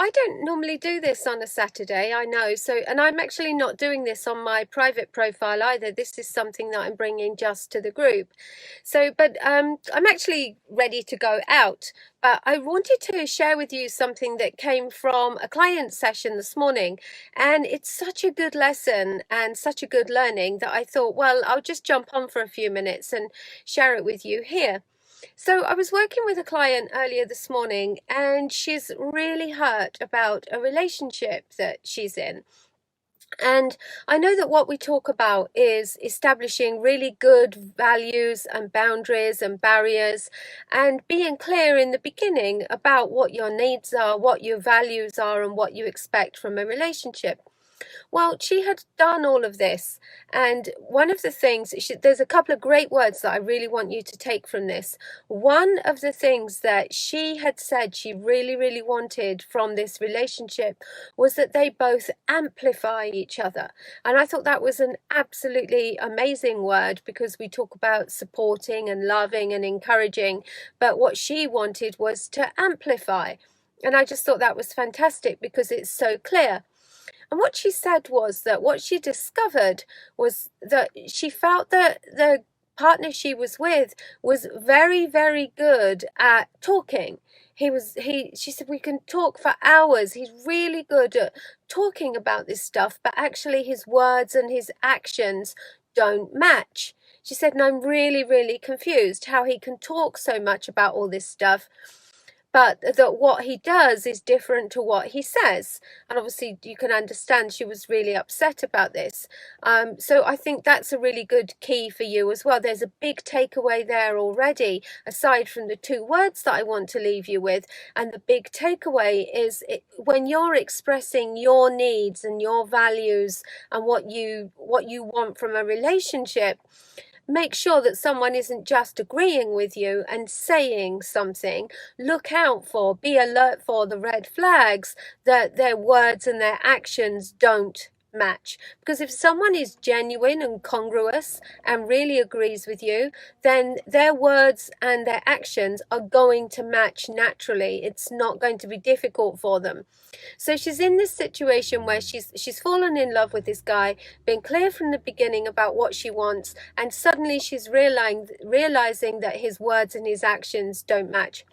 I don't normally do this on a Saturday, I know. So, and I'm actually not doing this on my private profile either. This is something that I'm bringing just to the group. So, but I'm actually ready to go out. But I wanted to share with you something that came from a client session this morning. And it's such a good lesson and such a good learning that I thought, well, I'll just jump on for a few minutes and share it with you here. So I was working with a client earlier this morning, and she's really hurt about a relationship that she's in. And I know that what we talk about is establishing really good values and boundaries and barriers, and being clear in the beginning about what your needs are, what your values are, and what you expect from a relationship. Well, she had done all of this, and one of the things, there's a couple of great words that I really want you to take from this. One of the things that she had said she really, really wanted from this relationship was that they both amplify each other. And I thought that was an absolutely amazing word, because we talk about supporting and loving and encouraging, but what she wanted was to amplify. And I just thought that was fantastic because it's so clear. And what she said was that what she discovered was that she felt that the partner she was with was very, very good at talking. She said, we can talk for hours. He's really good at talking about this stuff, but actually his words and his actions don't match. She said, and I'm really, really confused how he can talk so much about all this stuff, but that what he does is different to what he says. And obviously you can understand she was really upset about this. So I think that's a really good key for you as well. There's a big takeaway there already, aside from the two words that I want to leave you with. And the big takeaway is when you're expressing your needs and your values and what you want from a relationship, make sure that someone isn't just agreeing with you and saying something. Look out for, be alert for the red flags, that their words and their actions don't match. Because if someone is genuine and congruous and really agrees with you, then their words and their actions are going to match naturally. It's not going to be difficult for them. So she's in this situation where she's fallen in love with this guy, been clear from the beginning about what she wants, and suddenly she's realizing that his words and his actions don't match.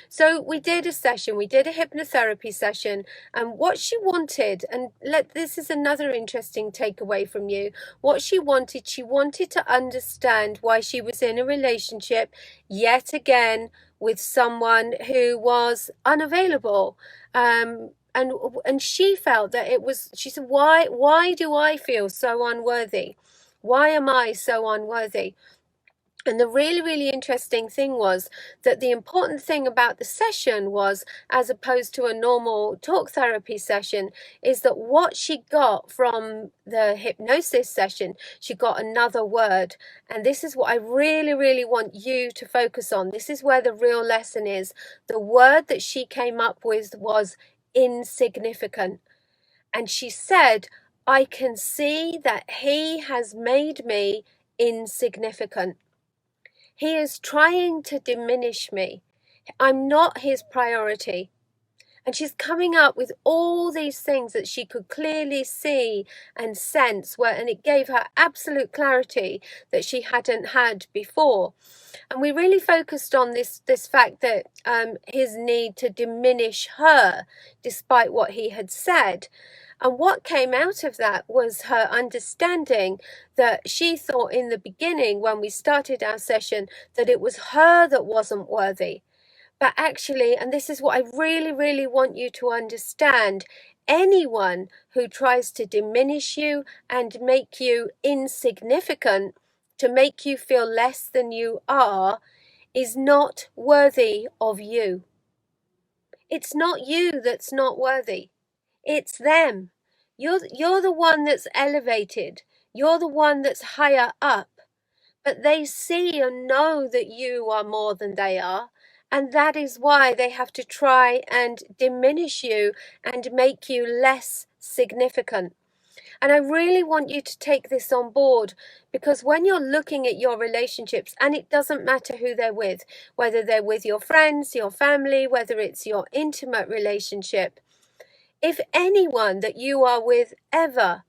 So we did a session, we did a hypnotherapy session, and what she wanted, and this is another interesting takeaway from you, what she wanted to understand why she was in a relationship yet again with someone who was unavailable. And she felt that she said, why do I feel so unworthy? Why am I so unworthy? And the really, really interesting thing was that the important thing about the session was, as opposed to a normal talk therapy session, is that what she got from the hypnosis session, she got another word. And this is what I really, really want you to focus on. This is where the real lesson is. The word that she came up with was insignificant. And she said, I can see that he has made me insignificant. He is trying to diminish me. I'm not his priority. And she's coming up with all these things that she could clearly see and sense, and it gave her absolute clarity that she hadn't had before. And we really focused on this fact that his need to diminish her despite what he had said. And what came out of that was her understanding that she thought in the beginning, when we started our session, that it was her that wasn't worthy. But actually, and this is what I really, really want you to understand, anyone who tries to diminish you and make you insignificant, to make you feel less than you are, is not worthy of you. It's not you that's not worthy. It's them. You're the one that's elevated. You're the one that's higher up. But they see and know that you are more than they are. And that is why they have to try and diminish you and make you less significant. And I really want you to take this on board, because when you're looking at your relationships, and it doesn't matter who they're with, whether they're with your friends, your family, whether it's your intimate relationship, If anyone that you are with ever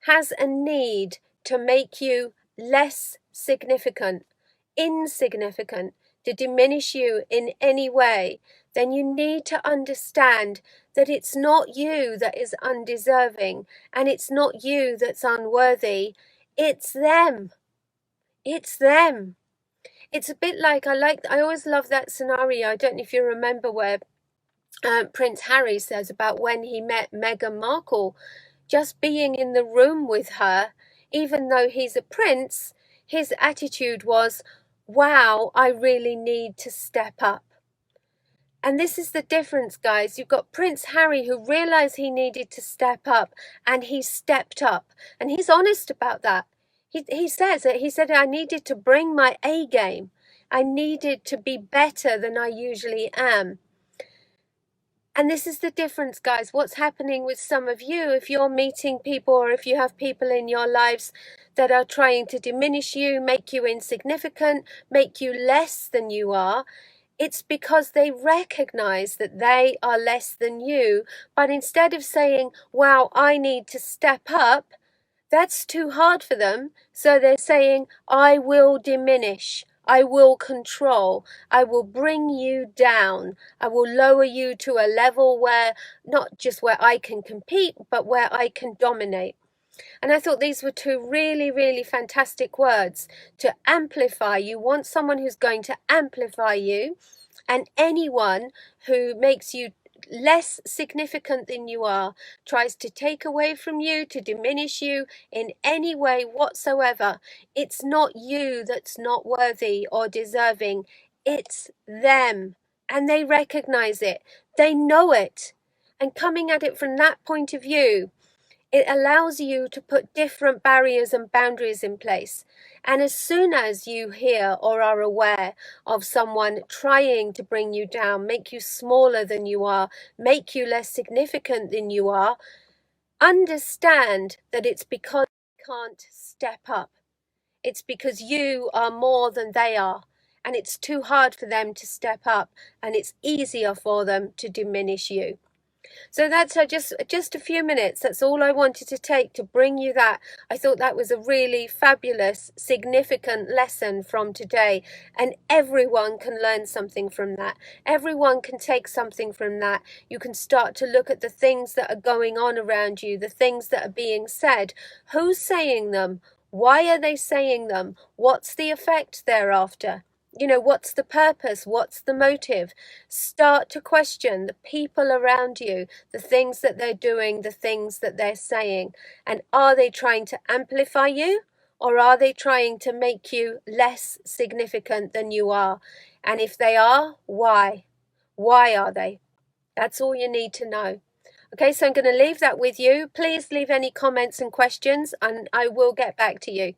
has a need to make you less significant, insignificant, to diminish you in any way, then you need to understand that it's not you that is undeserving and it's not you that's unworthy. It's them. It's them. It's a bit like I always love that scenario. I don't know if you remember where Prince Harry says about when he met Meghan Markle, just being in the room with her, even though he's a prince, his attitude was, wow, I really need to step up. And this is the difference, guys. You've got Prince Harry who realized he needed to step up, and he stepped up. And he's honest about that. He says it. He said, I needed to bring my A game. I needed to be better than I usually am. And this is the difference, guys. What's happening with some of you, if you're meeting people or if you have people in your lives that are trying to diminish you, make you insignificant, make you less than you are, it's because they recognize that they are less than you. But instead of saying, wow, I need to step up, that's too hard for them. So they're saying, I will diminish. I will control. I will bring you down. I will lower you to a level where, not just where I can compete, but where I can dominate. And I thought these were two really, really fantastic words to amplify. You want someone who's going to amplify you, and anyone who makes you less significant than you are, tries to take away from you, to diminish you in any way whatsoever, it's not you that's not worthy or deserving, it's them. And they recognize it, they know it. And coming at it from that point of view, it allows you to put different barriers and boundaries in place. And as soon as you hear or are aware of someone trying to bring you down, make you smaller than you are, make you less significant than you are, understand that it's because you can't step up. It's because you are more than they are. And it's too hard for them to step up, and it's easier for them to diminish you. So that's just a few minutes. That's all I wanted to take to bring you that. I thought that was a really fabulous, significant lesson from today. And everyone can learn something from that. Everyone can take something from that. You can start to look at the things that are going on around you, the things that are being said. Who's saying them? Why are they saying them? What's the effect thereafter? You know, what's the purpose? What's the motive? Start to question the people around you, the things that they're doing, the things that they're saying. And are they trying to amplify you, or are they trying to make you less significant than you are? And if they are, why? Why are they? That's all you need to know. Okay, so I'm going to leave that with you. Please leave any comments and questions, and I will get back to you.